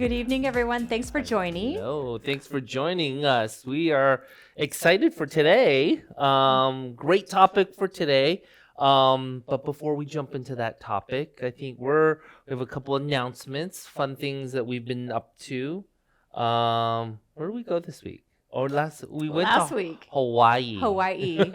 Good evening, everyone. Thanks for joining. Hello, thanks for joining us. We are excited for today. Great topic for today. But before we jump into that topic, I think we have a couple announcements, fun things that we've been up to. Where did we go this week? Or last we went Last to week, Hawaii. Hawaii.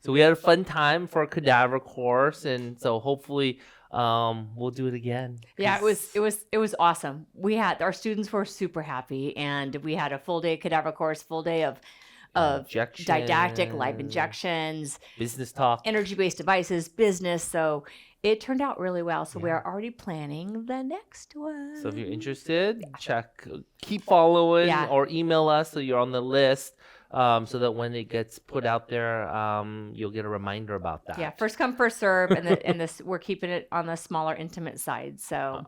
So we had a fun time for a cadaver course, and so hopefully we'll do it again. Yeah, it was 'cause- it was it was awesome. We had our students were super happy, and we had a full day cadaver course, full day of didactic live injections, business talk. energy-based devices, business. So it turned out really well. So we Yeah. are already planning the next one. So if you're interested, keep following Yeah. or email us so you're on the list. So that when it gets put out there, you'll get a reminder about that. Yeah, first come, first serve, and this we're keeping it on the smaller, intimate side. So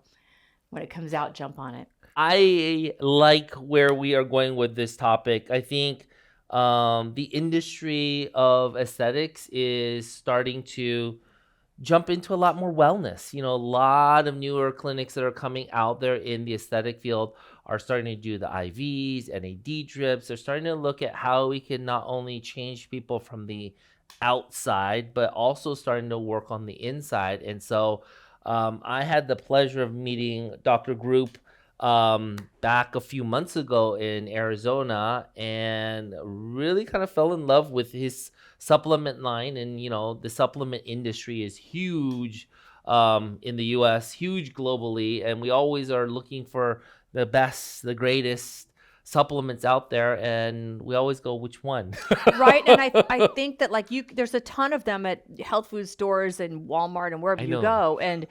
when it comes out, jump on it. I like where we are going with this topic. I think the industry of aesthetics is starting to jump into a lot more wellness. A lot of newer clinics that are coming out there in the aesthetic field are starting to do the IVs, NAD drips. They're starting to look at how we can not only change people from the outside, but also starting to work on the inside. And so I had the pleasure of meeting Dr. Group back a few months ago in Arizona and really kind of fell in love with his supplement line. And the supplement industry is huge in the US, huge globally, and we always are looking for the best, the greatest supplements out there, and we always go, which one? Right, and I think that there's a ton of them at health food stores and Walmart and wherever I you know. go, and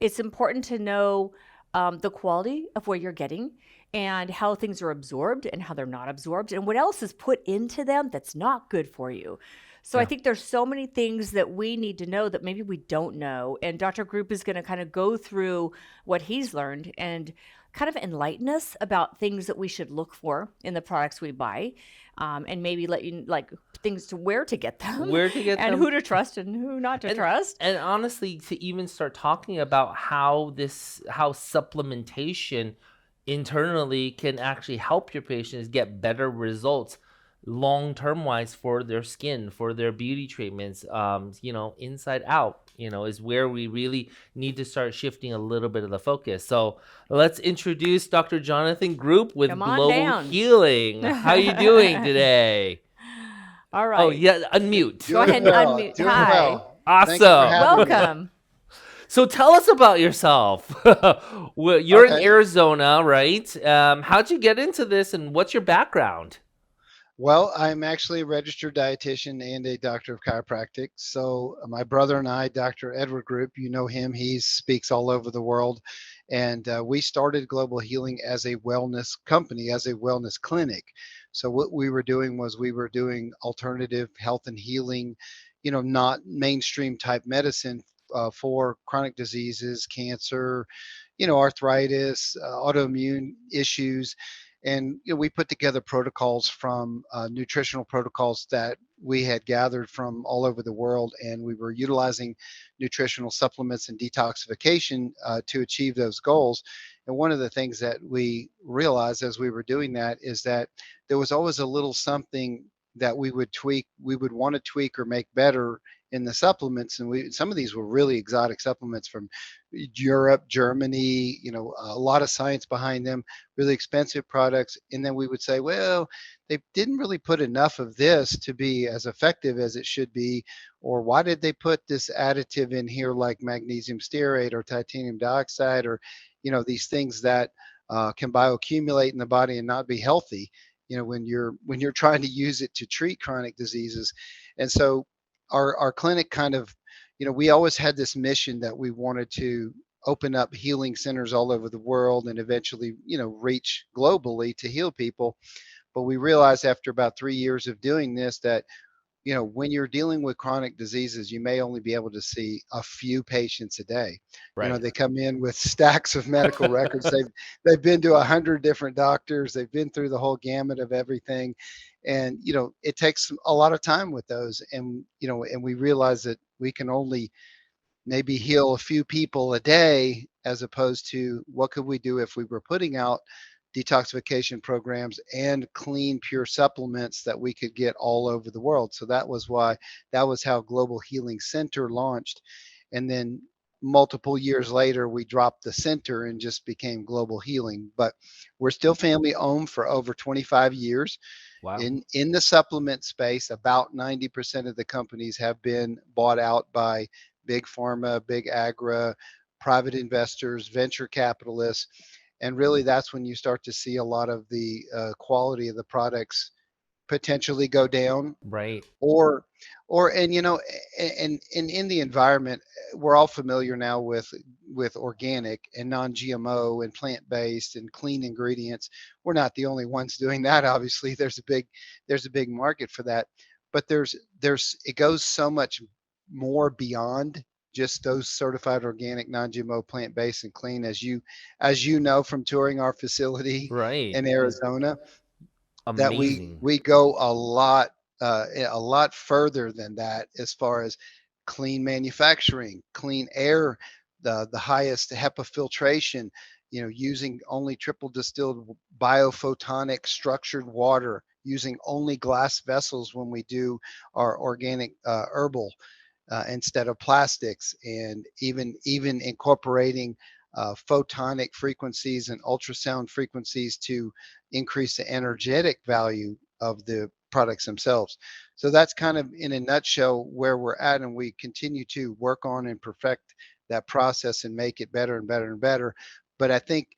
it's important to know the quality of what you're getting and how things are absorbed and how they're not absorbed and what else is put into them that's not good for you. So I Yeah. think there's so many things that we need to know that maybe we don't know, and Dr. Group is going to kind of go through what he's learned and kind of enlighten us about things that we should look for in the products we buy, and maybe let you things to where to get them, Where to get and them. who to trust and who not to trust. And honestly, to even start talking about how supplementation internally can actually help your patients get better results long term wise for their skin, for their beauty treatments, inside out, is where we really need to start shifting a little bit of the focus. So let's introduce Dr. Jonathon Group with Come on Global down. Healing. How you doing today? All right. Oh, yeah, unmute. Go ahead and unmute. Doing Hi. well. Awesome. Thank you for having me. Welcome. So tell us about yourself. Well, you're in Okay. Arizona, right? How'd you get into this, and what's your background? Well, I'm actually a registered dietitian and a doctor of chiropractic. So my brother and I, Dr. Edward Group, you know him, he speaks all over the world. And we started Global Healing as a wellness company, as a wellness clinic. So what we were doing was we were doing alternative health and healing, not mainstream type medicine for chronic diseases, cancer, arthritis, autoimmune issues. And we put together protocols from nutritional protocols that we had gathered from all over the world, and we were utilizing nutritional supplements and detoxification to achieve those goals. And one of the things that we realized as we were doing that is that there was always a little something that we would want to tweak or make better in the supplements. And some of these were really exotic supplements from Europe, Germany, a lot of science behind them, really expensive products. And then we would say, well, they didn't really put enough of this to be as effective as it should be. Or why did they put this additive in here like magnesium stearate or titanium dioxide, or these things that can bioaccumulate in the body and not be healthy, when you're trying to use it to treat chronic diseases. And so our clinic kind of, we always had this mission that we wanted to open up healing centers all over the world and eventually, reach globally to heal people. But we realized after about 3 years of doing this that, when you're dealing with chronic diseases, you may only be able to see a few patients a day. Right. They come in with stacks of medical records. They've been to 100 different doctors. They've been through the whole gamut of everything. And, it takes a lot of time with those. And we realize that we can only maybe heal a few people a day, as opposed to what could we do if we were putting out detoxification programs and clean, pure supplements that we could get all over the world. So that was how Global Healing Center launched. And then multiple years later, we dropped the center and just became Global Healing. But we're still family owned for over 25 years. Wow. In the supplement space, about 90% of the companies have been bought out by big pharma, big agri, private investors, venture capitalists, and really that's when you start to see a lot of the quality of the products potentially go down, Right. or and and in the environment, we're all familiar now with organic and non-GMO and plant-based and clean ingredients. We're not the only ones doing that. Obviously there's a big market for that, but there's it goes so much more beyond just those certified organic, non-GMO, plant-based and clean, as you know from touring our facility Right. in Arizona, that Amazing. we go a lot further than that, as far as clean manufacturing, clean air, the highest HEPA filtration, using only triple distilled biophotonic structured water, using only glass vessels when we do our organic herbal, instead of plastics, and even incorporating photonic frequencies and ultrasound frequencies to increase the energetic value of the products themselves. So that's kind of in a nutshell where we're at, and we continue to work on and perfect that process and make it better and better and better. But I think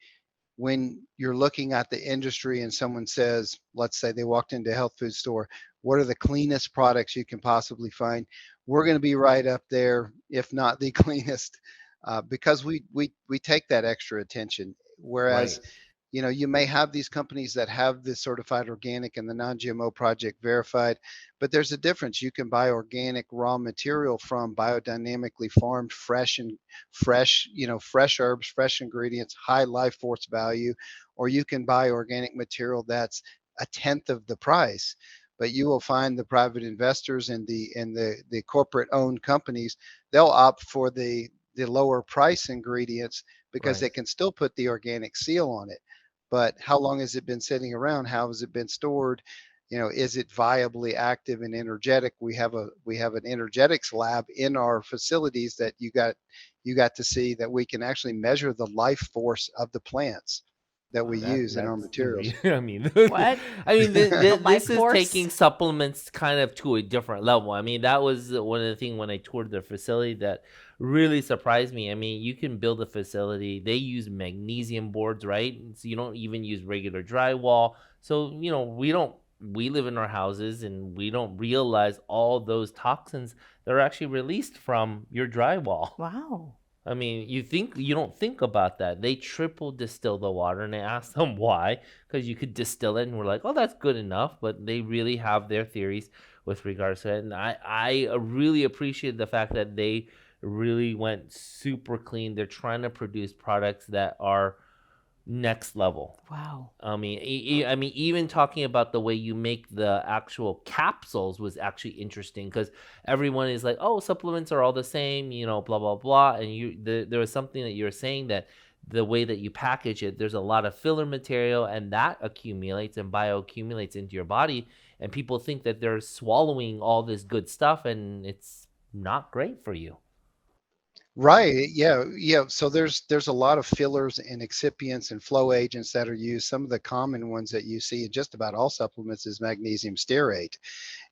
when you're looking at the industry and someone says, let's say they walked into a health food store, what are the cleanest products you can possibly find? We're going to be right up there, if not the cleanest, because we take that extra attention. Right. Whereas, you may have these companies that have the certified organic and the non-GMO project verified, but there's a difference. You can buy organic raw material from biodynamically farmed, fresh herbs, fresh ingredients, high life force value, or you can buy organic material that's a tenth of the price. But you will find the private investors and the corporate owned companies, they'll opt for the lower price ingredients because Right. they can still put the organic seal on it. But how long has it been sitting around? How has it been stored? Is it viably active and energetic? We have an energetics lab in our facilities that you got to see, that we can actually measure the life force of the plants that Wow, we use in our that's materials. I mean, What? I mean, The life this is force? taking supplements kind of to a different level. I mean, that was one of the things when I toured the facility that really surprised me. I mean, you can build a facility. They use magnesium boards, right? So you don't even use regular drywall. So we live in our houses and we don't realize all those toxins that are actually released from your drywall. Wow. I mean, you don't think about that. They triple distill the water, and they ask them why, because you could distill it, and we're like, oh, that's good enough. But they really have their theories with regards to it, and I really appreciate the fact that they really went super clean. They're trying to produce products that are next level. Wow. I mean, I mean, even talking about the way you make the actual capsules was actually interesting because everyone is like, "Oh, supplements are all the same," blah blah blah. And there was something that you were saying that the way that you package it, there's a lot of filler material, and that accumulates and bioaccumulates into your body, and people think that they're swallowing all this good stuff, and it's not great for you. Right. Yeah. Yeah. So there's a lot of fillers and excipients and flow agents that are used. Some of the common ones that you see in just about all supplements is magnesium stearate,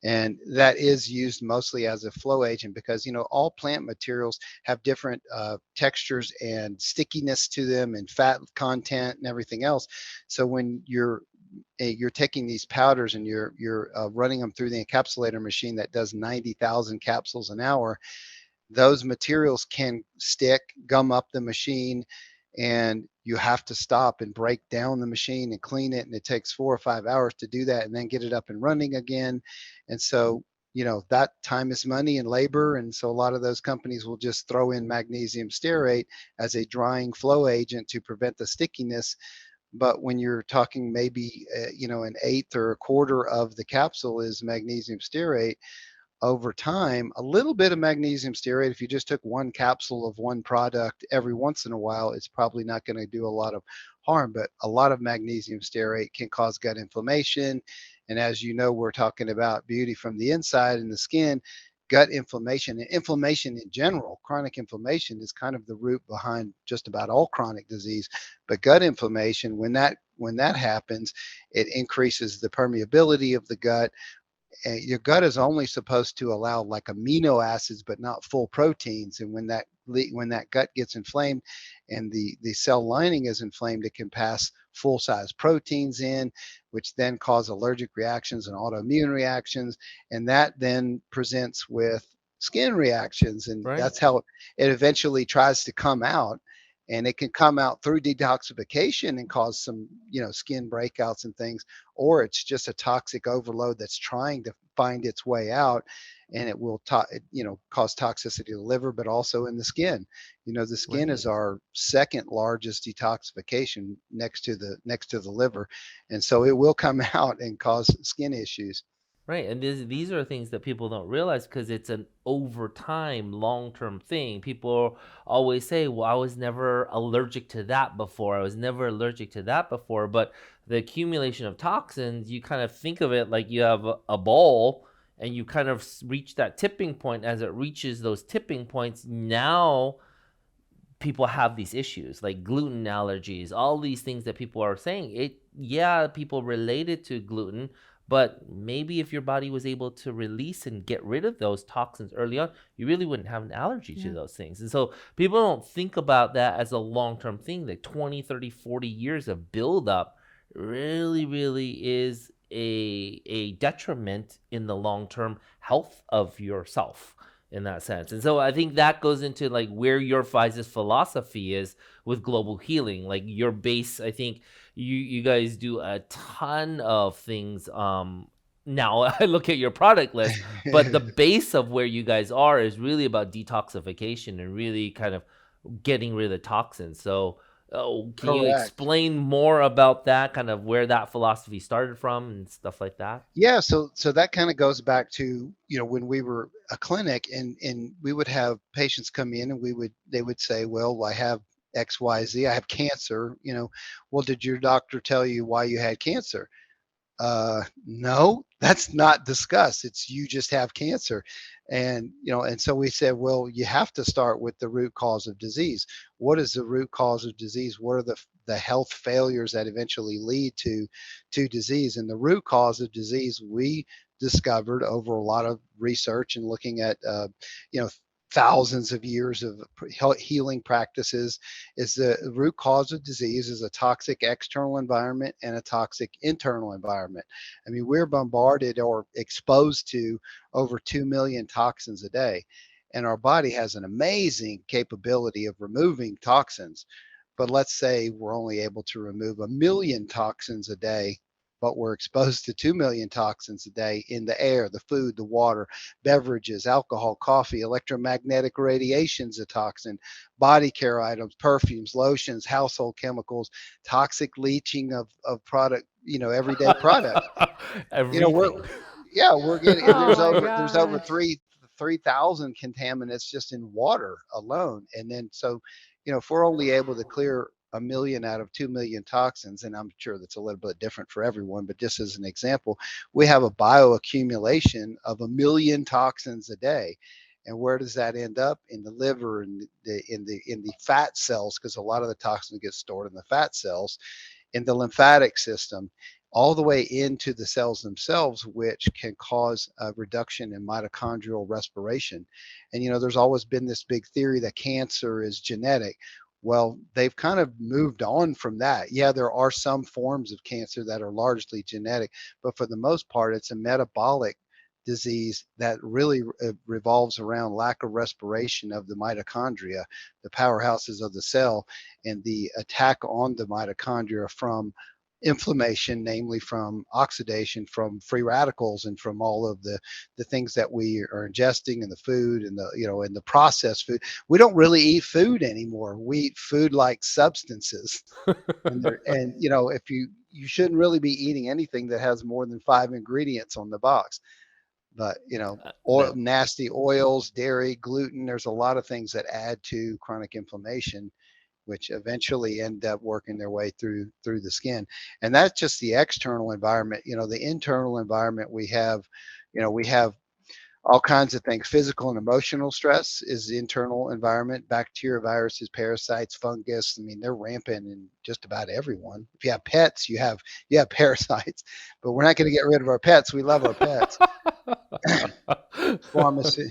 and that is used mostly as a flow agent because all plant materials have different textures and stickiness to them and fat content and everything else. So when you're taking these powders and you're running them through the encapsulator machine that does 90,000 capsules an hour, those materials can stick, gum up the machine, and you have to stop and break down the machine and clean it. And it takes 4 or 5 hours to do that and then get it up and running again. And so, that time is money and labor. And so a lot of those companies will just throw in magnesium stearate as a drying flow agent to prevent the stickiness. But when you're talking maybe, an eighth or a quarter of the capsule is magnesium stearate, over time, a little bit of magnesium stearate, if you just took one capsule of one product every once in a while, it's probably not going to do a lot of harm. But a lot of magnesium stearate can cause gut inflammation. And as you know, we're talking about beauty from the inside in the skin. Gut inflammation and inflammation in general, chronic inflammation is kind of the root behind just about all chronic disease. But gut inflammation, when that happens, it increases the permeability of the gut. Your gut is only supposed to allow like amino acids but not full proteins, and when that gut gets inflamed and the cell lining is inflamed, it can pass full size proteins in, which then cause allergic reactions and autoimmune reactions, and that then presents with skin reactions, and Right. that's how it eventually tries to come out. And it can come out through detoxification and cause some, skin breakouts and things, or it's just a toxic overload that's trying to find its way out, and it will cause toxicity to the liver, but also in the skin. The skin Right. is our second largest detoxification next to the liver, and so it will come out and cause skin issues. Right, and these are things that people don't realize because it's an over time, long term thing. People always say, "Well, I was never allergic to that before. I was never allergic to that before." But the accumulation of toxins, you kind of think of it like you have a ball, and you kind of reach that tipping point. As it reaches those tipping points, now people have these issues like gluten allergies, all these things that people are saying. Yeah, people relate it to gluten, but maybe if your body was able to release and get rid of those toxins early on, you really wouldn't have an allergy to Yeah. those things. And so people don't think about that as a long-term thing. Like 20, 30, 40 years of buildup really is a detriment in the long-term health of yourself in that sense. And so I think that goes into like where your Pfizer's philosophy is with global healing. Like your base, I think you guys do a ton of things. Now I look at your product list, but the base of where you guys are is really about detoxification and really kind of getting rid of the toxins. So can you Correct. explain more about that, kind of where that philosophy started from and stuff like that? Yeah, so that kind of goes back to, when we were a clinic, and we would have patients come in, and they would say, well, I have XYZ, I have cancer. Well, did your doctor tell you why you had cancer? No, that's not discussed. It's, you just have cancer. And so we said, well, you have to start with the root cause of disease. What is the root cause of disease? What are the health failures that eventually lead to disease? And the root cause of disease, we discovered over a lot of research and looking at, you know, thousands of years of healing practices, is the root cause of disease is a toxic external environment and a toxic internal environment. I mean, we're bombarded or exposed to over 2 million toxins a day, and our body has an amazing capability of removing toxins. But let's say we're only able to remove 1 million toxins a day, but we're exposed to 2 million toxins a day in the air, the food, the water, beverages, alcohol, coffee, electromagnetic radiation's a toxin, body care items, perfumes, lotions, household chemicals, toxic leaching of product, everyday products. We're Everything. yeah, we're getting, Oh there's my over gosh. 3,000 contaminants just in water alone. And then, so, if we're only able to clear 1 million out of 2 million toxins, and I'm sure that's a little bit different for everyone, but just as an example, we have a bioaccumulation of 1 million toxins a day. And where does that end up? In the liver and in the fat cells, because a lot of the toxins get stored in the fat cells, in the lymphatic system, all the way into the cells themselves, which can cause a reduction in mitochondrial respiration. And, there's always been this big theory that cancer is genetic. Well, they've kind of moved on from that. Yeah, there are some forms of cancer that are largely genetic, but for the most part, it's a metabolic disease that really revolves around lack of respiration of the mitochondria, the powerhouses of the cell, and the attack on the mitochondria from inflammation, namely from oxidation, from free radicals, and from all of the things that we are ingesting in the food and the processed food. We don't really eat food anymore. We eat food like substances, and if you shouldn't really be eating anything that has more than 5 ingredients on the box. But oil, That. nasty oils, dairy, gluten. There's a lot of things that add to chronic inflammation, which eventually end up working their way through the skin. And that's just the external environment. The internal environment we have all kinds of things. Physical and emotional stress is the internal environment. Bacteria, viruses, parasites, fungus. I mean, they're rampant in just about everyone. If you have pets, you have parasites. But we're not going to get rid of our pets. We love our pets. Pharmacy,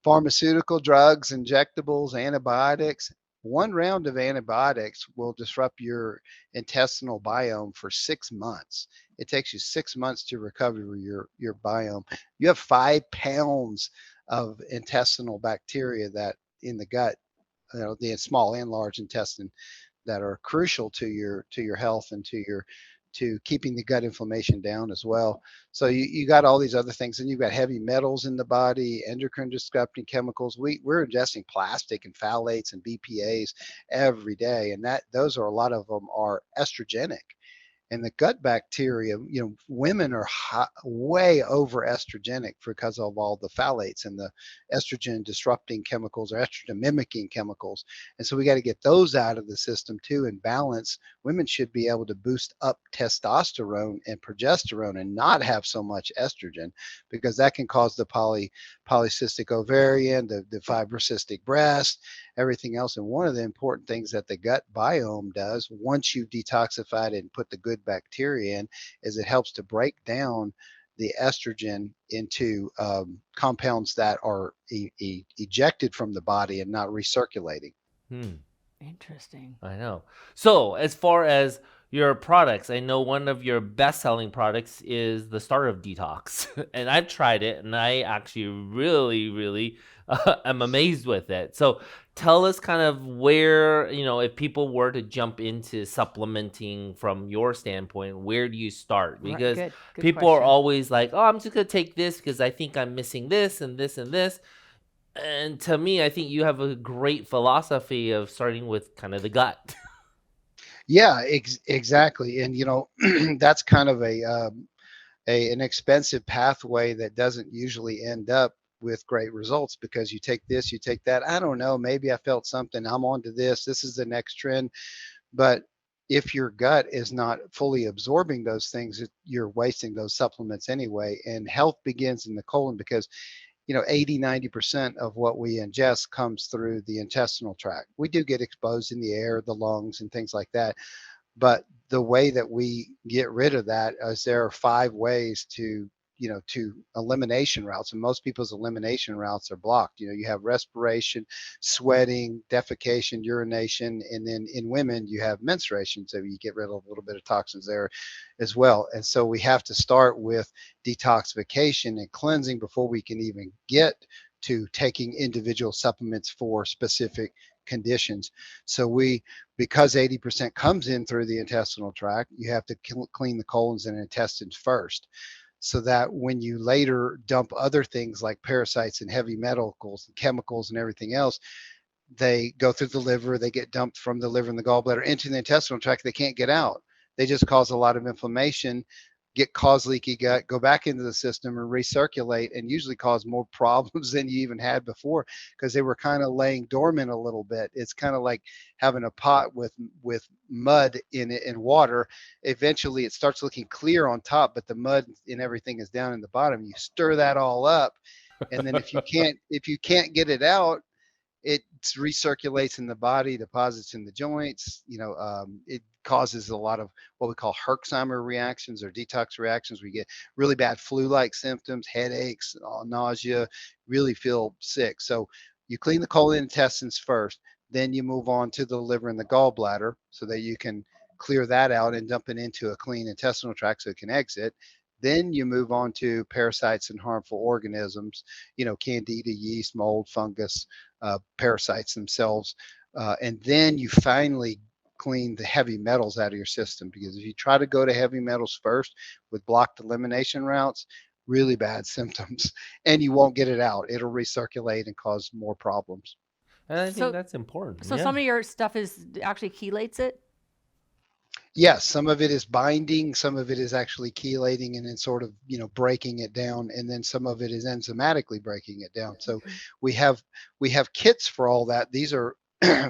pharmaceutical drugs, injectables, antibiotics. One round of antibiotics will disrupt your intestinal biome for 6 months. It takes you 6 months to recover your biome. You have 5 pounds of intestinal bacteria that in the gut, the small and large intestine, that are crucial to your health and to keeping the gut inflammation down as well. So you got all these other things, and you've got heavy metals in the body, endocrine disrupting chemicals. We're ingesting plastic and phthalates and BPA's every day, and that those are a lot of them are estrogenic. And the gut bacteria, women are way over estrogenic because of all the phthalates and the estrogen disrupting chemicals or estrogen mimicking chemicals. And so we got to get those out of the system too and balance. Women should be able to boost up testosterone and progesterone and not have so much estrogen, because that can cause the polycystic ovarian, the fibrocystic breast, everything else. And one of the important things that the gut biome does, once you've detoxified it and put the good bacteria in, is it helps to break down the estrogen into compounds that are ejected from the body and not recirculating. Hmm. Interesting. I know. So, as far as your products, I know one of your best-selling products is the Starter of Detox, and I've tried it, and I actually really, really am amazed with it. So, tell us kind of where, if people were to jump into supplementing from your standpoint, where do you start? Right. Because Good people are question. always like, "Oh, I'm just gonna take this because I think I'm missing this and this and this." And to me, I think you have a great philosophy of starting with kind of the gut. Yeah, exactly. And that's kind of an expensive pathway that doesn't usually end up with great results, because you take this, you take that. I don't know, maybe I felt something. I'm on to this. This is the next trend. But if your gut is not fully absorbing those things, you're wasting those supplements anyway. And health begins in the colon, because 80-90% of what we ingest comes through the intestinal tract. We do get exposed in the air, the lungs, and things like that. But the way that we get rid of that is there are 5 ways to elimination routes, and most people's elimination routes are blocked. You have respiration, sweating, defecation, urination, and then in women you have menstruation, so you get rid of a little bit of toxins there as well. And so we have to start with detoxification and cleansing before we can even get to taking individual supplements for specific conditions. So because 80% comes in through the intestinal tract, you have to clean the colons and intestines first, so that when you later dump other things like parasites and heavy metals and chemicals and everything else, they go through the liver, they get dumped from the liver and the gallbladder into the intestinal tract. They can't get out. They just cause a lot of inflammation, cause leaky gut, go back into the system and recirculate, and usually cause more problems than you even had before, because they were kind of laying dormant a little bit. It's kind of like having a pot with mud in it and water. Eventually it starts looking clear on top, but the mud and everything is down in the bottom. You stir that all up, and then if you can't get it out, it recirculates in the body, deposits in the joints. It causes a lot of what we call Herxheimer reactions or detox reactions. We get really bad flu-like symptoms, headaches, nausea, really feel sick. So you clean the colon intestines first, then you move on to the liver and the gallbladder so that you can clear that out and dump it into a clean intestinal tract so it can exit. Then you move on to parasites and harmful organisms, candida, yeast, mold, fungus, parasites themselves. And then you finally clean the heavy metals out of your system, because if you try to go to heavy metals first with blocked elimination routes, really bad symptoms, and you won't get it out. It'll recirculate and cause more problems. And I think So that's important. so Yeah. some of your stuff is actually chelates it. Yes, some of it is binding, some of it is actually chelating and then sort of, breaking it down, and then some of it is enzymatically breaking it down. So Okay. we have we have kits for all that. These are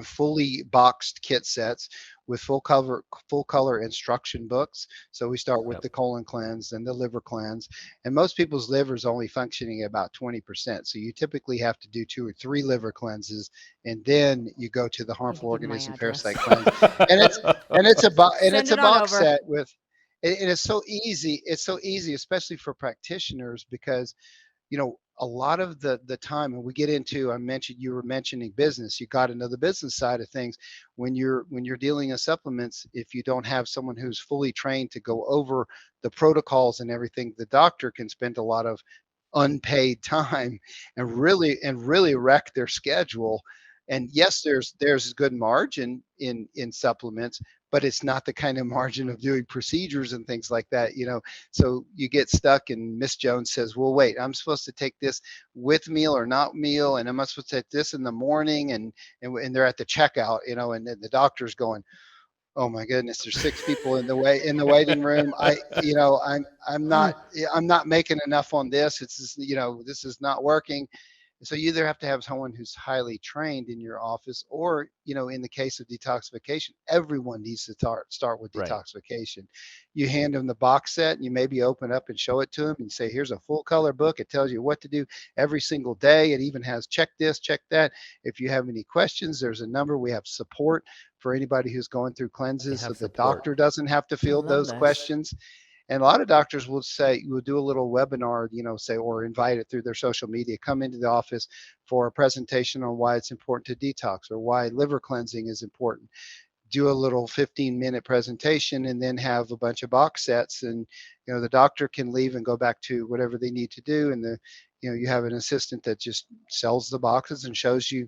fully boxed kit sets with full color instruction books. So we start with Yep. the colon cleanse and the liver cleanse, and most people's liver is only functioning at about 20%. So you typically have to do 2 or 3 liver cleanses, and then you go to the I need to harmful give you my organism address. parasite cleanse. And it's Send a it on box over. set with, and it's so easy. It's so easy, especially for practitioners, because a lot of the time, and we get into, you were mentioning business, you got to know the business side of things. When you're dealing in supplements, if you don't have someone who's fully trained to go over the protocols and everything, the doctor can spend a lot of unpaid time and really wreck their schedule. And yes, there's good margin in supplements, but it's not the kind of margin of doing procedures and things like that. So you get stuck, and Miss Jones says, well, wait, I'm supposed to take this with meal or not meal, and am I supposed to take this in the morning? And they're at the checkout, and then the doctor's going, oh my goodness, there's 6 people in the waiting room. I'm not making enough on this. It's just, this is not working. So you either have to have someone who's highly trained in your office, or, in the case of detoxification, everyone needs to start with Right. detoxification. You hand them the box set, and you maybe open up and show it to them and say, here's a full color book. It tells you what to do every single day. It even has check this, check that. If you have any questions, there's a number. We have support for anybody who's going through They cleanses, so have the support. doctor doesn't have to I field love those this. questions. And a lot of doctors will do a little webinar, say, or invite it through their social media, come into the office for a presentation on why it's important to detox or why liver cleansing is important. Do a little 15-minute presentation, and then have a bunch of box sets, and the doctor can leave and go back to whatever they need to do, and you have an assistant that just sells the boxes and shows you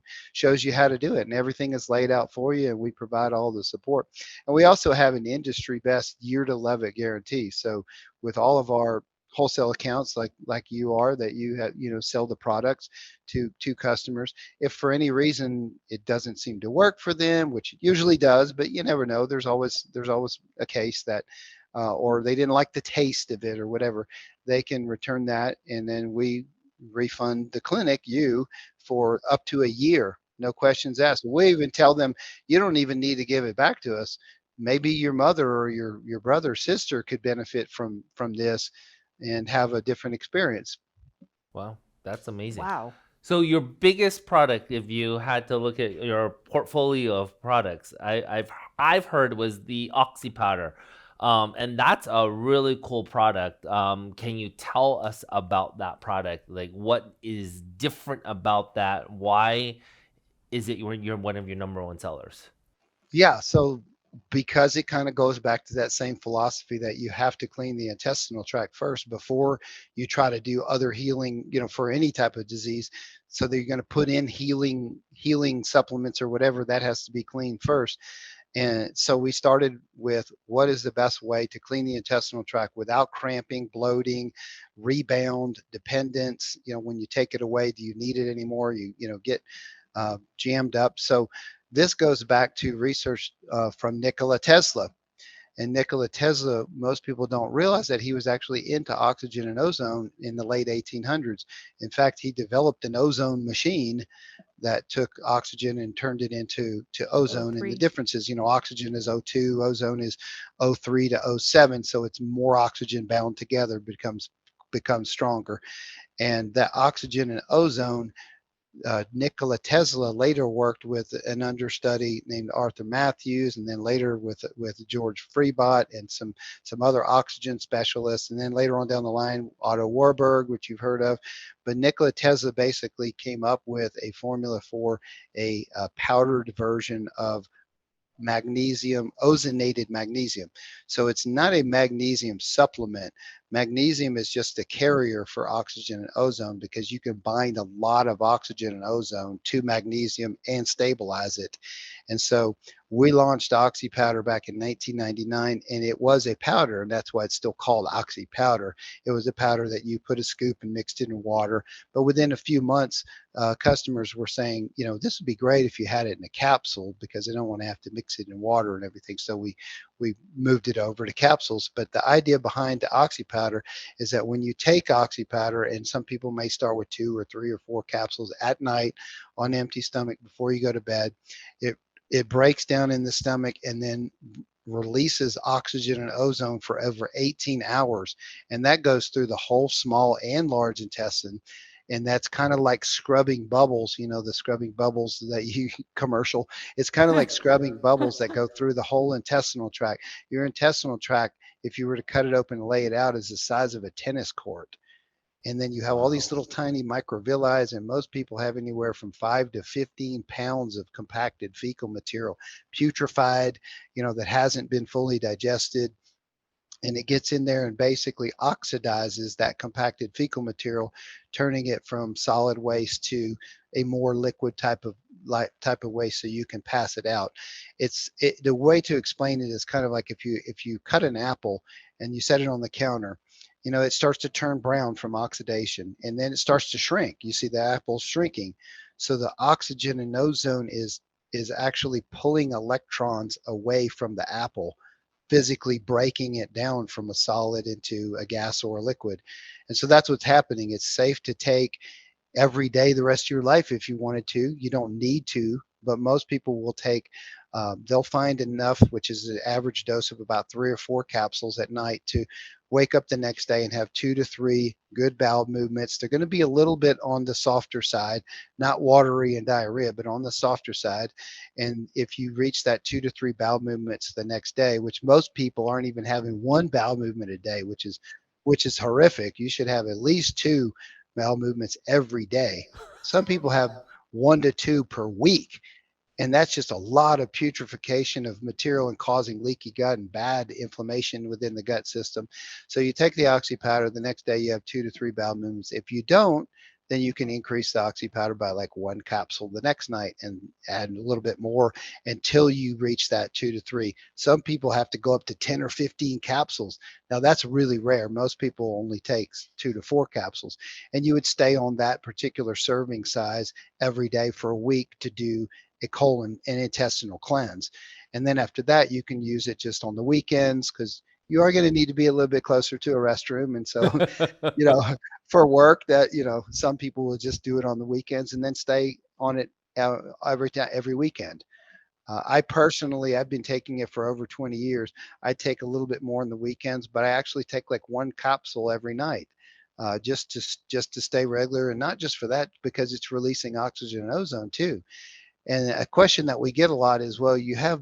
how to do it, and everything is laid out for you, and we provide all the support. And we also have an industry best year to love it guarantee. So with all of our wholesale accounts, like you are, that you have, sell the products to customers, if for any reason it doesn't seem to work for them, which it usually does, but you never know, there's always a case that or they didn't like the taste of it or whatever, they can return that, and then we refund the clinic you for up to a year, no questions asked. We even tell them, you don't even need to give it back to us. Maybe your mother or your brother or sister could benefit from this and have a different experience. Wow, that's amazing. Wow. So your biggest product, if you had to look at your portfolio of products, I've heard was the Oxy Powder, and that's a really cool product. Can you tell us about that product? Like, what is different about that? Why is it you're one of your number one sellers? Yeah, so because it kind of goes back to that same philosophy that you have to clean the intestinal tract first before you try to do other healing, for any type of disease. So that you're going to put in healing supplements or whatever, that has to be cleaned first. And so we started with, what is the best way to clean the intestinal tract without cramping, bloating, rebound, dependence? When you take it away, do you need it anymore? You get jammed up. So this goes back to research from Nikola Tesla. And Nikola Tesla, most people don't realize that he was actually into oxygen and ozone in the late 1800s. In fact, he developed an ozone machine that took oxygen and turned it into Oh, ozone. And the three. difference is, oxygen is O2, ozone is O3 to O7, so it's more oxygen bound together, becomes stronger. And that oxygen and ozone, Nikola Tesla later worked with an understudy named Arthur Matthews, and then later with George Freebot and some other oxygen specialists, and then later on down the line, Otto Warburg, which you've heard of. But Nikola Tesla basically came up with a formula for a powdered version of magnesium, ozonated magnesium. So it's not a magnesium supplement. Magnesium is just a carrier for oxygen and ozone, because you can bind a lot of oxygen and ozone to magnesium and stabilize it. And so we launched Oxy Powder back in 1999, and it was a powder, and that's why it's still called Oxy Powder. It was a powder that you put a scoop and mixed it in water. But within a few months, customers were saying, this would be great if you had it in a capsule, because they don't want to have to mix it in water and everything. So we moved it over to capsules. But the idea behind the Oxy Powder is that when you take Oxy Powder, and some people may start with 2 or 3 or 4 capsules at night on empty stomach before you go to bed, it it breaks down in the stomach and then releases oxygen and ozone for over 18 hours. And that goes through the whole small and large intestine. And that's kind of like scrubbing bubbles, the scrubbing bubbles that you commercial. It's kind of like scrubbing bubbles that go through the whole intestinal tract. Your intestinal tract, if you were to cut it open and lay it out, is the size of a tennis court. And then you have all these Wow. little tiny microvilli, and most people have anywhere from 5 to 15 pounds of compacted fecal material, putrefied, that hasn't been fully digested. And it gets in there and basically oxidizes that compacted fecal material, turning it from solid waste to a more liquid type of waste, so you can pass it out. The way to explain it is kind of like if you cut an apple and you set it on the counter, it starts to turn brown from oxidation, and then it starts to shrink. You see the apple shrinking. So the oxygen and ozone is actually pulling electrons away from the apple, physically breaking it down from a solid into a gas or a liquid. And so that's what's happening. It's safe to take every day the rest of your life if you wanted to. You don't need to, but most people will take, they'll find enough, which is an average dose of about 3 or 4 capsules at night, to wake up the next day and have 2 to 3 good bowel movements. They're going to be a little bit on the softer side, not watery and diarrhea, but on the softer side. And if you reach that 2 to 3 bowel movements the next day, which most people aren't even having one bowel movement a day, which is horrific. You should have at least two bowel movements every day. Some people have 1 to 2 per week, and that's just a lot of putrefaction of material and causing leaky gut and bad inflammation within the gut system. So you take the Oxy Powder, the next day you have 2 to 3 bowel movements. If you don't, then you can increase the Oxy Powder by like 1 capsule the next night and add a little bit more until you reach that 2 to 3. Some people have to go up to 10 or 15 capsules. Now that's really rare. Most people only take 2 to 4 capsules, and you would stay on that particular serving size every day for a week to do a colon and intestinal cleanse. And then after that, you can use it just on the weekends, because you are going to need to be a little bit closer to a restroom. And so, you know, for work, that, some people will just do it on the weekends and then stay on it every weekend. I personally, I've been taking it for over 20 years. I take a little bit more on the weekends, but I actually take like 1 capsule every night, just to stay regular, and not just for that, because it's releasing oxygen and ozone too. And a question that we get a lot is, well, you have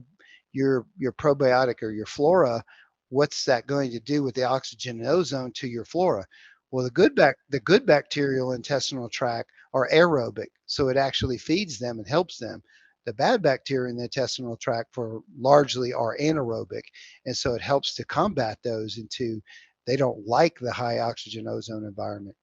your probiotic or your flora. What's that going to do with the oxygen and ozone to your flora? Well, the good bacterial intestinal tract are aerobic, so it actually feeds them and helps them. The bad bacteria in the intestinal tract for largely are anaerobic, and so it helps to combat those into they don't like the high oxygen ozone environment.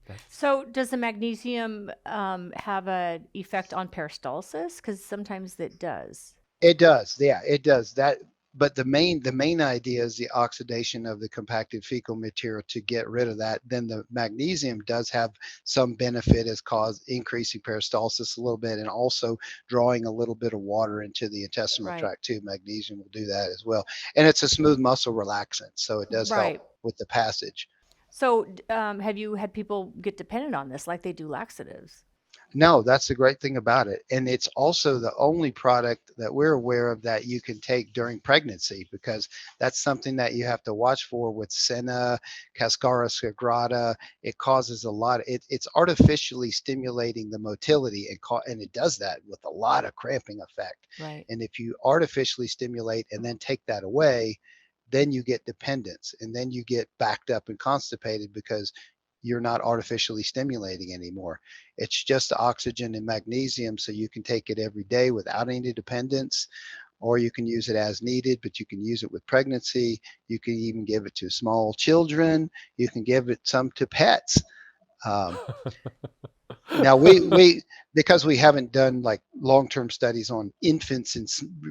That's So, does the magnesium have an effect on peristalsis? Because sometimes it does. It does, yeah, it does that. But the main idea is the oxidation of the compacted fecal material to get rid of that. Then the magnesium does have some benefit as cause increasing peristalsis a little bit, and also drawing a little bit of water into the intestinal Right. tract too. Magnesium will do that as well, and it's a smooth muscle relaxant, so it does help Right. with the passage. So, have you had people get dependent on this like they do laxatives? No, that's the great thing about it. And it's also the only product that we're aware of that you can take during pregnancy, because that's something that you have to watch for with Senna, Cascara sagrada. It causes a lot. It's artificially stimulating the motility, and it does that with a lot of cramping effect. Right. And if you artificially stimulate and then take that away, then you get dependence, and then you get backed up and constipated because you're not artificially stimulating anymore. It's just oxygen and magnesium, so you can take it every day without any dependence, or you can use it as needed, but you can use it with pregnancy. You can even give it to small children. You can give it some to pets. Um, Now we because we haven't done like long-term studies on infants and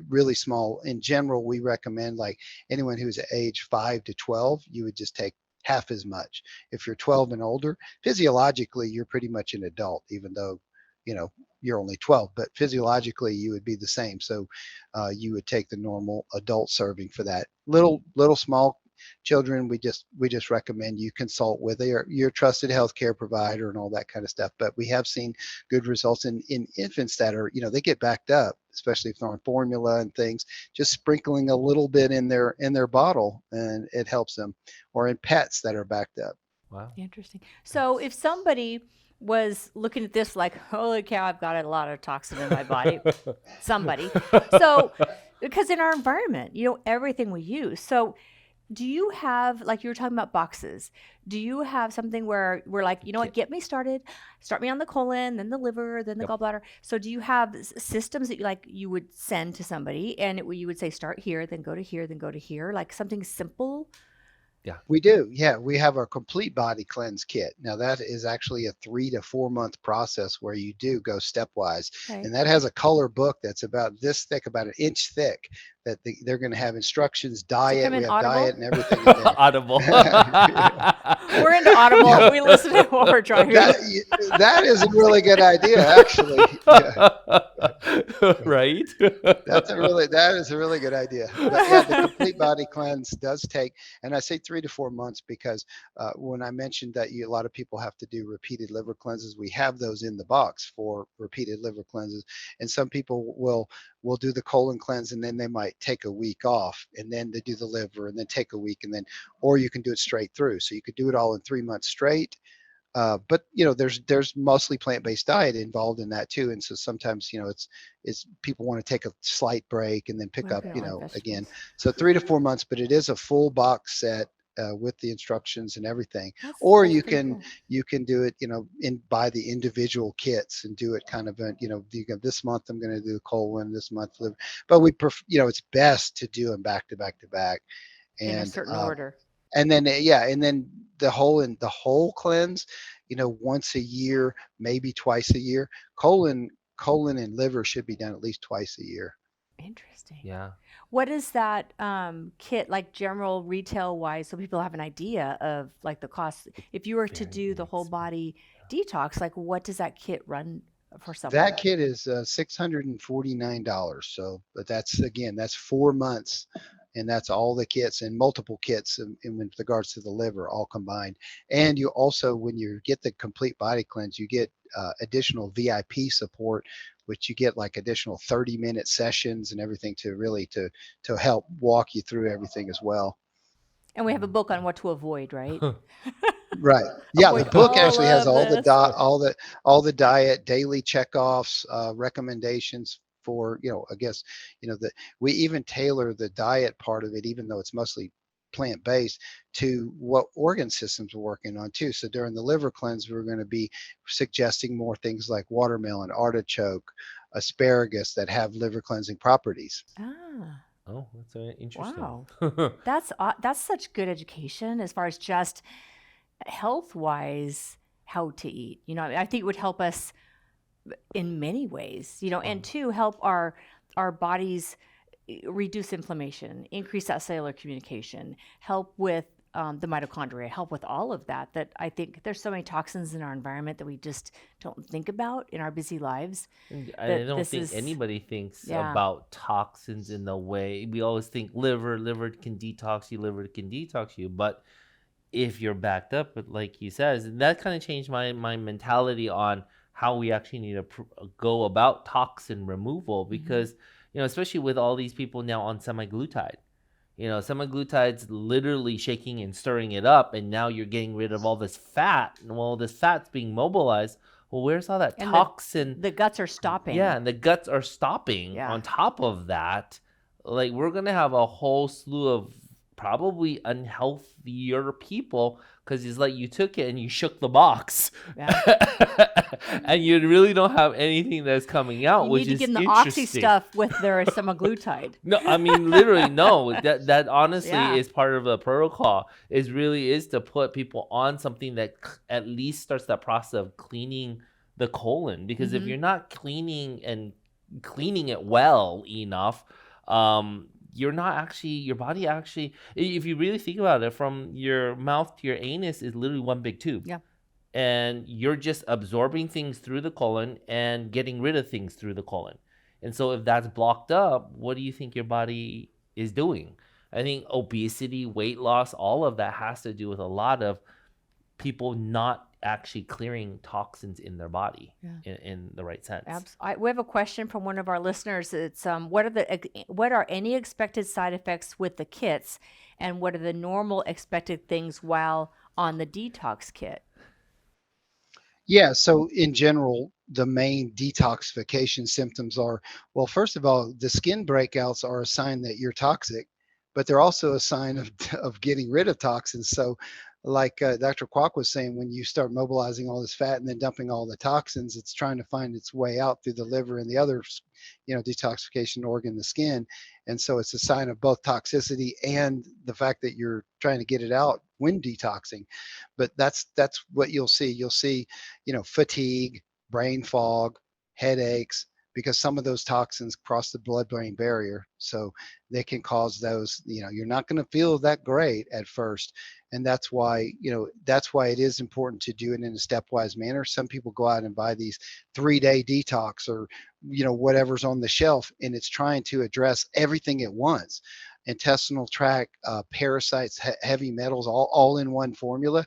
really small. In general, we recommend like anyone who's age 5 to 12, you would just take half as much. If you're 12 and older, physiologically you're pretty much an adult, even though, you know you're only 12, but physiologically you would be the same. So you would take the normal adult serving for that. Little small children, we just recommend you consult with your trusted healthcare provider and all that kind of stuff. But we have seen good results in infants that are, they get backed up, especially if they're on formula and things. Just sprinkling a little bit in their bottle, and it helps them. Or in pets that are backed up. Wow. Interesting. So if somebody was looking at this like, holy cow, I've got a lot of toxin in my body, somebody. So, because in our environment, everything we use. So, do you have, like you were talking about boxes, do you have something where we're like, you know what, get me started, start me on the colon, then the liver, then the gallbladder. So do you have systems that you would send to somebody and you would say, start here, then go to here, then go to here, like something simple? We do. Yeah, we have our complete body cleanse kit. Now that is actually a 3 to 4 month process where you do go stepwise. Okay. And that has a color book that's about this thick, about an inch thick, that they're going to have instructions, diet. We have Audible? diet and everything in there. Audible. We're into Audible. We listen to it while we're driving. That is a really good idea, actually. Yeah. Right? That is a really good idea. But yeah, the complete body cleanse does take, and I say 3 to 4 months because when I mentioned that a lot of people have to do repeated liver cleanses, we have those in the box for repeated liver cleanses. And some people will do the colon cleanse, and then they might take a week off, and then they do the liver, and then take a week, and then, or you can do it straight through. So you could do it all in 3 months straight. But there's mostly plant-based diet involved in that too, and so sometimes it's people want to take a slight break and then pick up again. So 3 to 4 months, but it is a full box set with the instructions and everything. Or you can do it buy the individual kits and do it kind of this month I'm going to do colon, this month liver, but it's best to do them back to back to back and in a certain order. And then the whole cleanse, once a year, maybe twice a year. Colon and liver should be done at least twice a year. Interesting. Yeah. What is that kit like general retail wise, so people have an idea of like the cost? If you were to do the whole body detox, like what does that kit run for someone? That kit is $649. So, but that's 4 months. And that's all the kits and multiple kits in regards to the liver, all combined. And you also, when you get the complete body cleanse, you get additional VIP support, which you get like additional 30-minute sessions and everything to help walk you through everything as well. And we have a book on what to avoid, right? Right. Yeah, the book all actually has of all the diet, daily checkoffs, recommendations for, I guess, that we even tailor the diet part of it, even though it's mostly plant-based, to what organ systems we're working on too. So during the liver cleanse, we're going to be suggesting more things like watermelon, artichoke, asparagus that have liver cleansing properties. Ah. Oh, that's very interesting. Wow. That's such good education as far as just health-wise how to eat. I think it would help us in many ways, and to help our bodies reduce inflammation, increase that cellular communication, help with the mitochondria, help with all of that. That I think there's so many toxins in our environment that we just don't think about in our busy lives. I don't think anybody thinks about toxins in the way we always think liver can detox you, but if you're backed up, like he says, that kind of changed my mentality on how we actually need to go about toxin removal, because especially with all these people now on semaglutide, semaglutide's literally shaking and stirring it up, and now you're getting rid of all this fat, and well, this fat's being mobilized. Well, where's all that and toxin? The guts are stopping. Yeah, and the guts are stopping. Yeah. On top of that, like, we're gonna have a whole slew of probably unhealthier people, because it's like you took it and you shook the box, and you really don't have anything that's coming out, which is interesting. You need to get in the Oxy stuff with their semaglutide. No, I mean literally no. That honestly is part of the protocol. Is to put people on something that at least starts that process of cleaning the colon, because if you're not cleaning it well enough, you're not actually, your body actually, if you really think about it, from your mouth to your anus is literally one big tube. Yeah. and you're just absorbing things through the colon and getting rid of things through the colon. And so if that's blocked up, what do you think your body is doing? I think obesity, weight loss, all of that has to do with a lot of people not actually clearing toxins in their body Yeah. in the right sense. We have a question from one of our listeners. It's what are any expected side effects with the kits, and what are the normal expected things while on the detox kit? Yeah, so in general, the main detoxification symptoms are, well, first of all, the skin breakouts are a sign that you're toxic, but they're also a sign of of getting rid of toxins. So, like Dr. Kwok was saying, when you start mobilizing all this fat and then dumping all the toxins, it's trying to find its way out through the liver and the other, detoxification organ, the skin. And so it's a sign of both toxicity and the fact that you're trying to get it out when detoxing. But that's what you'll see. You'll see fatigue, brain fog, headaches, because some of those toxins cross the blood-brain barrier. So they can cause those, you're not going to feel that great at first. And that's why it is important to do it in a stepwise manner. Some people go out and buy these 3-day detox or, whatever's on the shelf, and it's trying to address everything at once. Intestinal tract, parasites, heavy metals, all in one formula.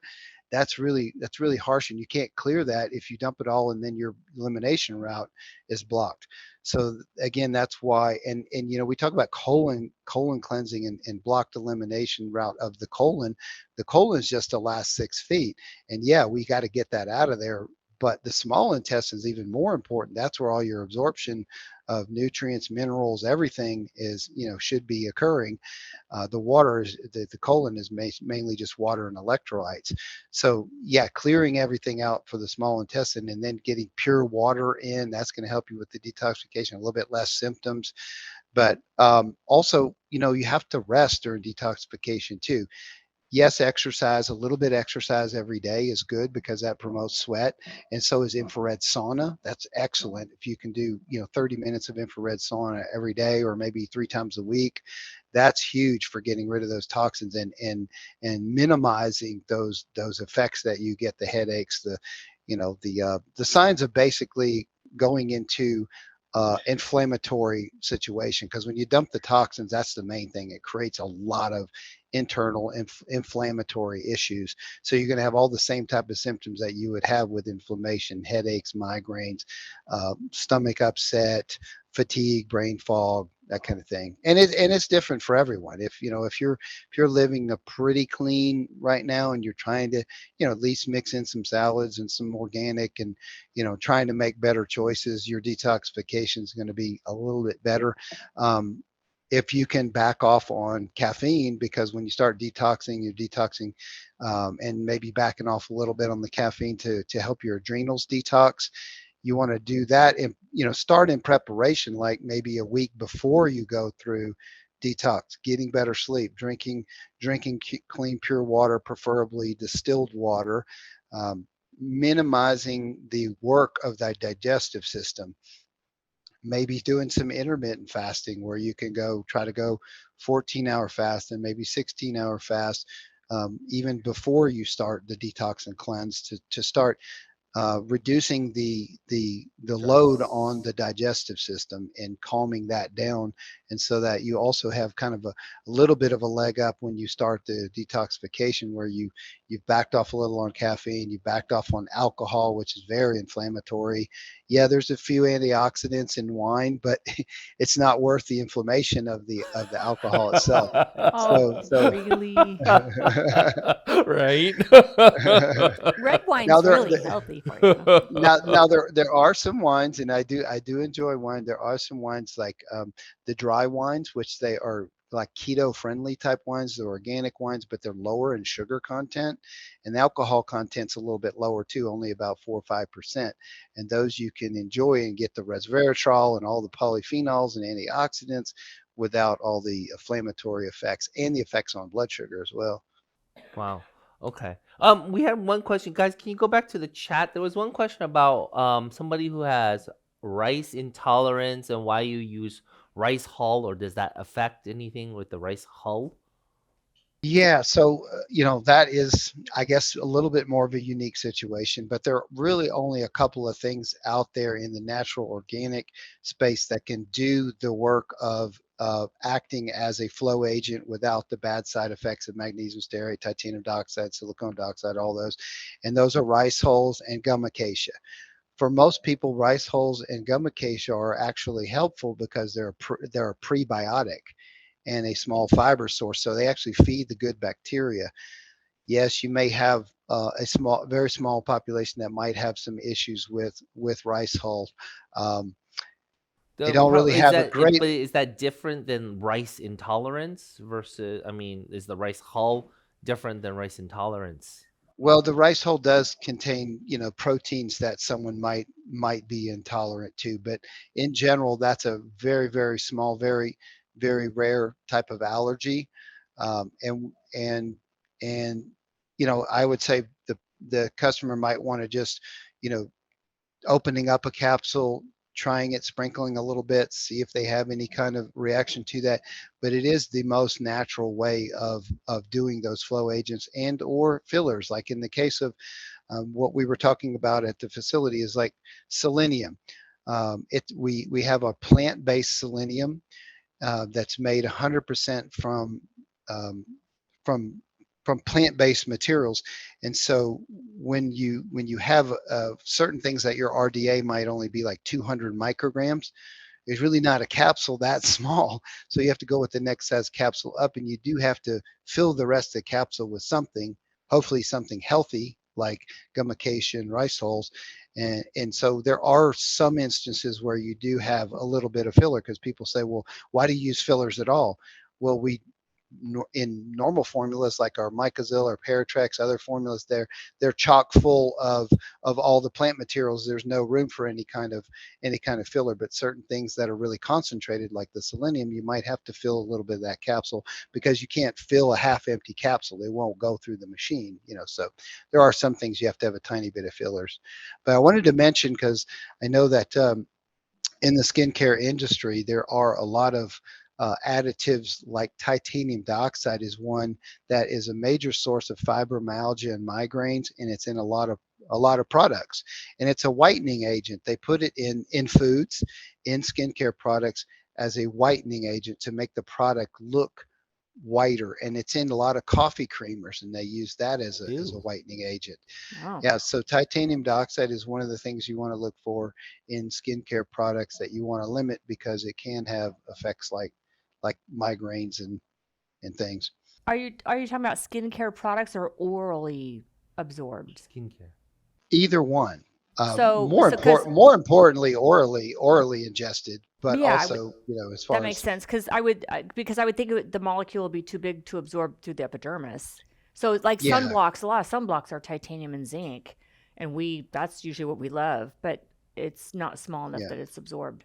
That's really harsh, and you can't clear that if you dump it all and then your elimination route is blocked. So again, that's why. And we talk about colon cleansing and blocked elimination route of the colon. The colon is just the last 6 feet, and yeah, we got to get that out of there. But the small intestine is even more important. That's where all your absorption of nutrients, minerals, everything is, should be occurring. The water is the colon is mainly just water and electrolytes. So yeah, clearing everything out for the small intestine and then getting pure water in, that's going to help you with the detoxification, a little bit less symptoms. But also, you have to rest during detoxification too. Yes, exercise, a little bit exercise every day is good because that promotes sweat. And so is infrared sauna. That's excellent. If you can do, 30 minutes of infrared sauna every day or maybe 3 times a week, that's huge for getting rid of those toxins and minimizing those effects that you get, the headaches, the signs of basically going into inflammatory situation, because when you dump the toxins, that's the main thing. It creates a lot of internal inflammatory issues. So you're going to have all the same type of symptoms that you would have with inflammation: headaches, migraines, stomach upset, fatigue, brain fog, that kind of thing. And it's different for everyone. If you're living a pretty clean right now and you're trying to at least mix in some salads and some organic and trying to make better choices, your detoxification is going to be a little bit better. If you can back off on caffeine, because when you start detoxing, you're detoxing, and maybe backing off a little bit on the caffeine to help your adrenals detox. You want to do that and start in preparation, like maybe a week before you go through detox, getting better sleep, drinking clean pure water, preferably distilled water, minimizing the work of the digestive system, maybe doing some intermittent fasting where you can try to go 14-hour fast and maybe 16-hour fast, even before you start the detox and cleanse, to start reducing the load on the digestive system and calming that down, and so that you also have kind of a little bit of a leg up when you start the detoxification, where you've backed off a little on caffeine, you backed off on alcohol, which is very inflammatory. Yeah, there's a few antioxidants in wine, but it's not worth the inflammation of the alcohol itself. Oh, So really? Right? Red now wine's there, really healthy for you. now there are some wines, and I do enjoy wine. There are some wines like the dry wines, which they are like keto friendly type wines. They're organic wines, but they're lower in sugar content, and the alcohol content's a little bit lower too, only about 4 or 5%. And those you can enjoy and get the resveratrol and all the polyphenols and antioxidants without all the inflammatory effects and the effects on blood sugar as well. Wow. Okay. We had one question, guys. Can you go back to the chat? There was one question about somebody who has rice intolerance and why you use rice hull, or does that affect anything with the rice hull? Yeah, so that is, I guess, a little bit more of a unique situation, but there are really only a couple of things out there in the natural organic space that can do the work of acting as a flow agent without the bad side effects of magnesium stearate, titanium dioxide, silicon dioxide, all those. And those are rice hulls and gum acacia. For most people, rice hulls and gum acacia are actually helpful because they're a prebiotic and a small fiber source. So they actually feed the good bacteria. Yes, you may have very small population that might have some issues with rice hull. Um, they don't really Is have a that it, great. but is that different than rice intolerance versus, I mean, is the rice hull different than rice intolerance? Well, the rice hull does contain, proteins that someone might be intolerant to, but in general, that's a very, very small, very, very rare type of allergy. And I would say the customer might want to just, you know, opening up a capsule, trying it, sprinkling a little bit, see if they have any kind of reaction to that. But it is the most natural way of doing those flow agents and or fillers. Like in the case of what we were talking about at the facility is like selenium. We have a plant-based selenium that's made 100% um, from from plant-based materials. And so when you have certain things that your RDA might only be like 200 micrograms, there's really not a capsule that small. So you have to go with the next size capsule up, and you do have to fill the rest of the capsule with something, hopefully something healthy like gummification and rice hulls. And so there are some instances where you do have a little bit of filler because people say, well, why do you use fillers at all? Well, we in normal formulas like our Mycozil or Paratrex, other formulas, they're chock full of all the plant materials. There's no room for any kind of filler, but certain things that are really concentrated, like the selenium, you might have to fill a little bit of that capsule because you can't fill a half empty capsule. They won't go through the machine, so there are some things you have to have a tiny bit of fillers. But I wanted to mention, because I know that in the skincare industry, there are a lot of additives, like titanium dioxide is one that is a major source of fibromyalgia and migraines, and it's in a lot of products. And it's a whitening agent. They put it in foods, in skincare products as a whitening agent to make the product look whiter. And it's in a lot of coffee creamers, and they use that as a Ew. whitening agent. Oh. Yeah, so titanium dioxide is one of the things you want to look for in skincare products that you want to limit because it can have effects like migraines and things. Are you talking about skincare products or orally absorbed? Skincare. Either one. So More so because important, more importantly, orally ingested, but yeah, also, as that far makes as sense because I would think the molecule would be too big to absorb through the epidermis. So like yeah, sunblocks, a lot of sunblocks are titanium and zinc, and we that's usually what we love, but it's not small enough yeah, that it's absorbed.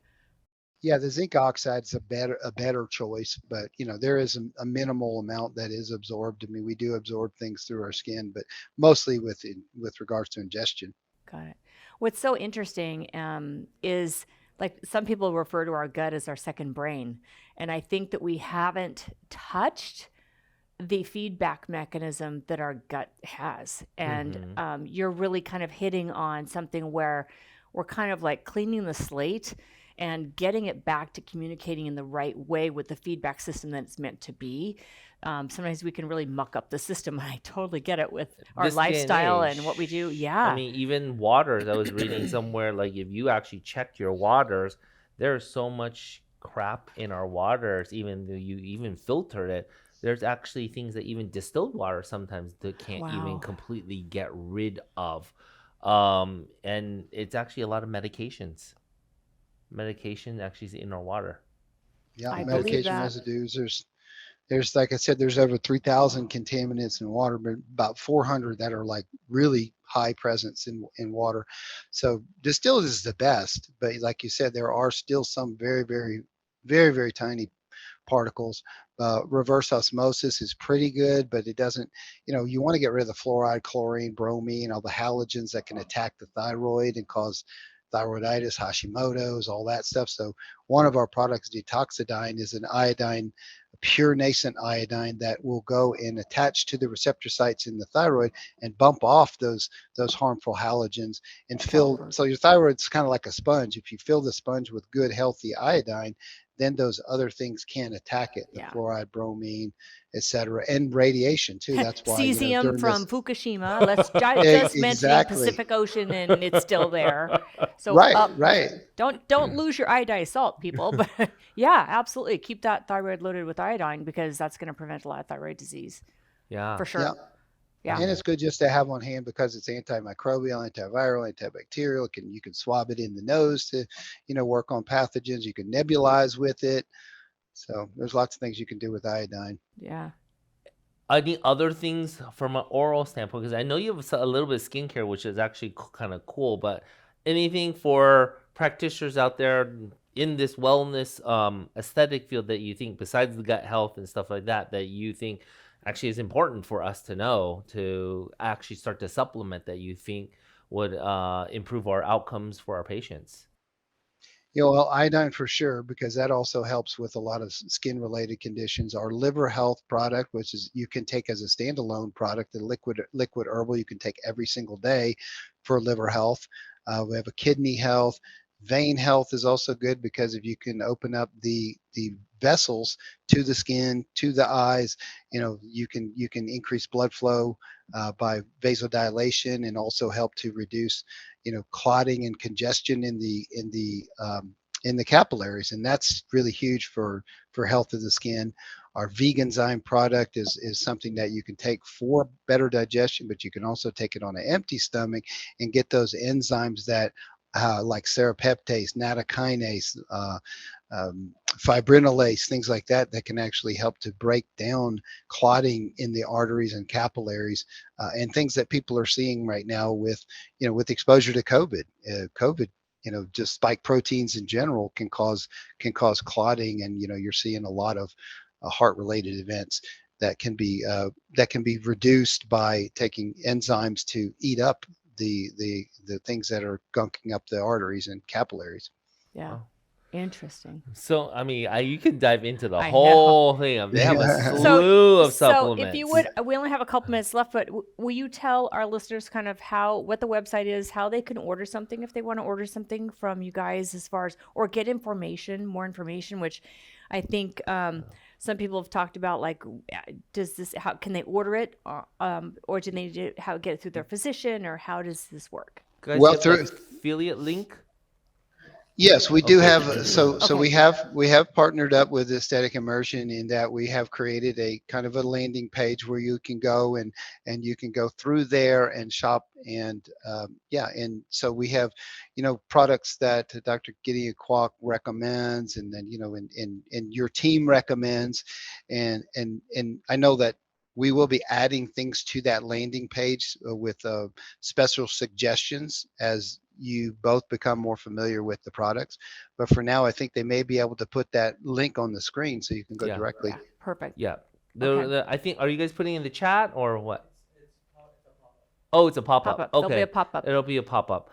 yeah. The zinc oxide is a better choice, but there is a minimal amount that is absorbed. I mean, we do absorb things through our skin, but mostly with regards to ingestion. Got it. What's so interesting is like some people refer to our gut as our second brain, and I think that we haven't touched the feedback mechanism that our gut has. And Mm-hmm. you're really kind of hitting on something where we're kind of like cleaning the slate and getting it back to communicating in the right way with the feedback system that it's meant to be. Sometimes we can really muck up the system. And I totally get it with our This day and lifestyle and what we age, do. I Yeah. mean, even waters, I was reading somewhere, like if you actually check your waters, there's so much crap in our waters, even though you even filter it. There's actually things that even distilled water sometimes that can't even Wow. completely get rid of. And it's actually a lot of medications. Medication actually is in our water. Yeah, I Because believe medication that. residues. There's like I said, there's over 3,000 contaminants in water, but about 400 that are like really high presence in water. So distilled is the best, but like you said, there are still some very, very, very, very tiny particles. Reverse osmosis is pretty good, but it doesn't, you want to get rid of the fluoride, chlorine, bromine, all the halogens that can attack the thyroid and cause thyroiditis, Hashimoto's, all that stuff. So one of our products, Detoxidine, is an iodine pure nascent iodine that will go and attach to the receptor sites in the thyroid and bump off those harmful halogens and fill. Totally. So your thyroid's kind of like a sponge. If you fill the sponge with good healthy iodine, then those other things can attack it, the Yeah. fluoride, bromine, etc., and radiation too. That's why, Cesium during from this. Fukushima. Let's just mentioning Exactly. Pacific Ocean, and it's still there. So Right, right. don't lose your iodized salt, people. But yeah, absolutely, keep that thyroid loaded with iodine because that's going to prevent a lot of thyroid disease Yeah. for Yeah. sure. Yeah. And it's good just to have on hand because it's antimicrobial, antiviral, antibacterial. You can swab it in the nose to, work on pathogens. You can nebulize with it. So there's lots of things you can do with iodine. Yeah. Any other things from an oral standpoint? Because I know you have a little bit of skincare, which is actually kind of cool. But anything for practitioners out there in this wellness aesthetic field that you think, besides the gut health and stuff like that, that you think actually is important for us to know to actually start to supplement, that you think would improve our outcomes for our patients? Well, iodine for sure, because that also helps with a lot of skin related conditions. Our liver health product, which is you can take as a standalone product, the liquid herbal you can take every single day for liver health. We have a kidney health. Vein health is also good because if you can open up the vessels to the skin, to the eyes, you can increase blood flow by vasodilation and also help to reduce clotting and congestion in the capillaries, and that's really huge for health of the skin. Our veganzyme product is something that you can take for better digestion, but you can also take it on an empty stomach and get those enzymes that like serrapeptase, nattokinase, fibrinolase, things like that, that can actually help to break down clotting in the arteries and capillaries, and things that people are seeing right now with exposure to COVID. COVID, just spike proteins in general can cause clotting, and you're seeing a lot of heart-related events that can be reduced by taking enzymes to eat up the things that are gunking up the arteries and capillaries. Yeah. Wow. Interesting. So, I mean, you can dive into the I know. whole thing. They have a So, slew of so if you supplements. would, we only have a couple minutes left, but will you tell our listeners kind of what the website is, how they can order something if they want to order something from you guys, as far as, or get more information, which I think some people have talked about, like, how can they order it, or do they get it through their physician, or how does this work? Guys, Well, you have the affiliate link? yes, we do Okay. have. So Okay. we have partnered up with Aesthetic Immersion in that we have created a kind of a landing page where you can go and you can go through there and shop, and and so we have products that Dr. Gideon Kwok recommends, and then and your team recommends, and I know that we will be adding things to that landing page with special suggestions as you both become more familiar with the products. But for now, I think they may be able to put that link on the screen so you can go Yeah. directly. Yeah. Perfect. Yeah. Okay. I think, are you guys putting in the chat or what? Oh, it's a pop Pop up. up. There'll be Okay. a pop up. It'll be a pop up.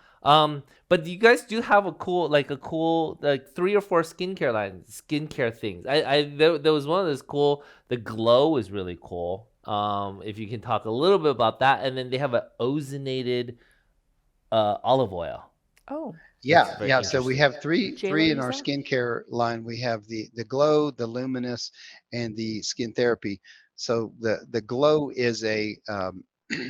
But you guys do have a cool, like 3 or 4 skincare things. There was one of those cool. The glow is really cool. If you can talk a little bit about that, and then they have an ozonated olive oil. Oh, Yeah, very yeah. So we interesting. have three J-Lo, in you our said? skincare line. We have the glow, the luminous, and the skin therapy. So the glow is a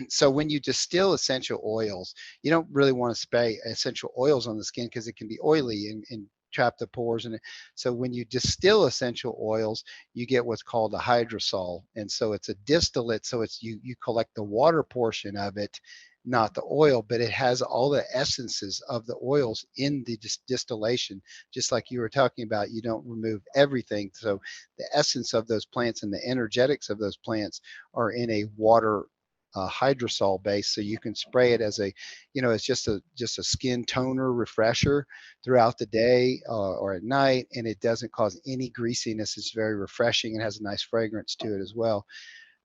so when you distill essential oils, you don't really want to spray essential oils on the skin because it can be oily and trap the pores in it. So when you distill essential oils, you get what's called a hydrosol, and so it's a distillate. So it's you collect the water portion of it, not the oil, but it has all the essences of the oils in the distillation. Just like you were talking about, you don't remove everything. So the essence of those plants and the energetics of those plants are in a water hydrosol base, so you can spray it as it's just a skin toner refresher throughout the day or at night, and it doesn't cause any greasiness. It's very refreshing and has a nice fragrance to it as well.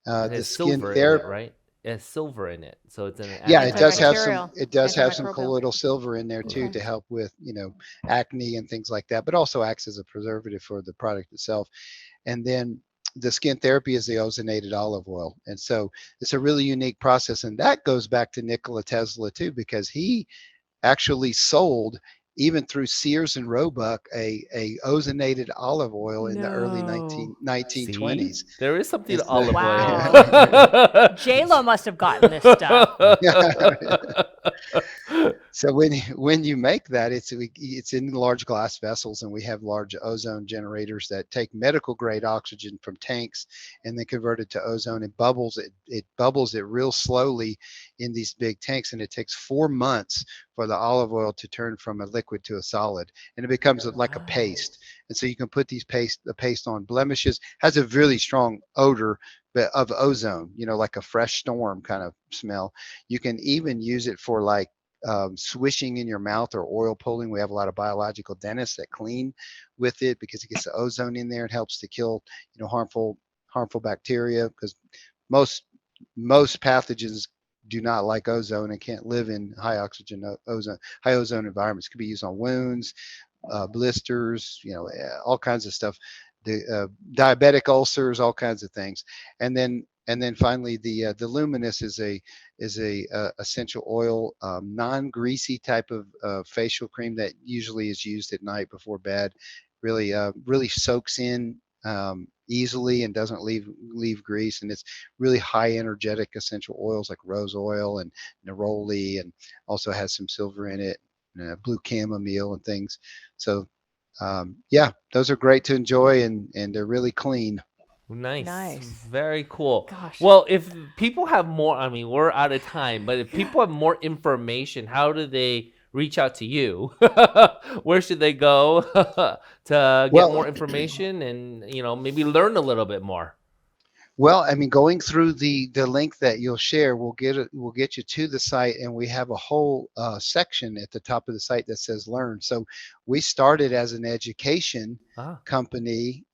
It The has skin silver in it, therapy. right? It has silver in it, so it's an Yeah, it does have antibacterial, some antimicrobial. colloidal silver in there too Okay. to help with acne and things like that, but also acts as a preservative for the product itself. And then the skin therapy is the ozonated olive oil. And so it's a really unique process. And that goes back to Nikola Tesla too, because he actually sold, even through Sears and Roebuck, a ozonated olive oil in the early No. 1920s. See, there is something And to so, olive oil. Wow. J-Lo must have gotten this stuff. so when you make that, it's in large glass vessels, and we have large ozone generators that take medical grade oxygen from tanks and then convert it to ozone. It bubbles it real slowly in these big tanks, and it takes 4 months for the olive oil to turn from a liquid to a solid, and it becomes like a Wow. paste. And so you can put the paste on blemishes. Has a really strong odor of ozone, like a fresh storm kind of smell. You can even use it for like swishing in your mouth or oil pulling. We have a lot of biological dentists that clean with it because it gets the ozone in there. It helps to kill, harmful bacteria, because most pathogens do not like ozone and can't live in high ozone environments. It could be used on wounds, blisters, all kinds of stuff. The diabetic ulcers, all kinds of things. And then finally, the luminous is a essential oil, non-greasy type of facial cream that usually is used at night before bed. Really soaks in easily and doesn't leave grease, and it's really high energetic essential oils like rose oil and neroli, and also has some silver in it, blue chamomile and things. So yeah, those are great to enjoy, and they're really clean. Nice. Nice. Very cool. Gosh. Well, if people have more, I mean, we're out of time, but if people have more information, how do they reach out to you? Where should they go to get more information and, maybe learn a little bit more? Well, I mean, going through the link that you'll share, we'll get you to the site, and we have a whole section at the top of the site that says Learn. So we started as an education company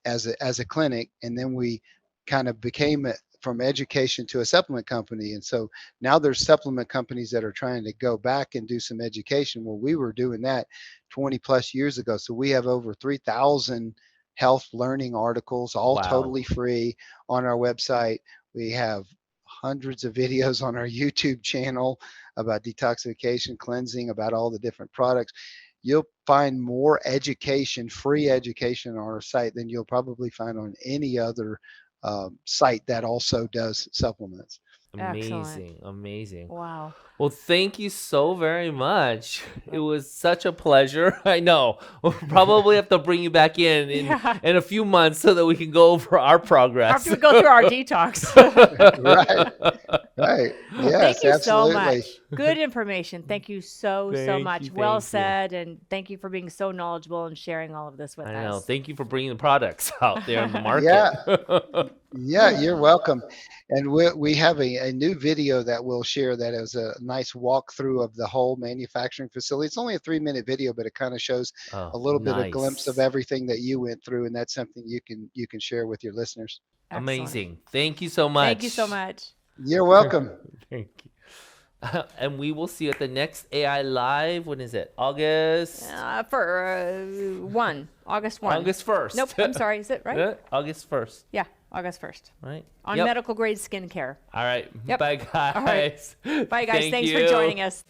as a clinic, and then we kind of became from education to a supplement company. And so now there's supplement companies that are trying to go back and do some education. Well, we were doing that 20 plus years ago. So we have over 3,000 health learning articles, all totally free on our website. We have hundreds of videos on our YouTube channel about detoxification, cleansing, about all the different products. You'll find more education, free education on our site than you'll probably find on any other site that also does supplements. Amazing. Amazing. Wow. Well, thank you so very much. It was such a pleasure. I know. We'll probably have to bring you back in a few months so that we can go over our progress. After we go through our detox. Right. Yes, thank you absolutely. so much. Good information. Thank you so much. Well Thank you. said. And thank you for being so knowledgeable and sharing all of this with us. I know. Thank you for bringing the products out there in the market. Yeah, you're welcome. And we have a new video that we'll share that is a nice walkthrough of the whole manufacturing facility. It's only a 3-minute video, but it kind of shows a little bit of glimpse of everything that you went through, and that's something you can share with your listeners. Excellent. Amazing. Thank you so much. Thank you so much. You're welcome. Thank you. And we will see you at the next AI Live. When is it? August? For August 1. August 1st. Nope, I'm sorry. Is it right? August 1st. Yeah, August 1st. Right. On medical grade skincare. All right. Yep. Bye, guys. All right. Bye, guys. Thank Thanks you. for joining us.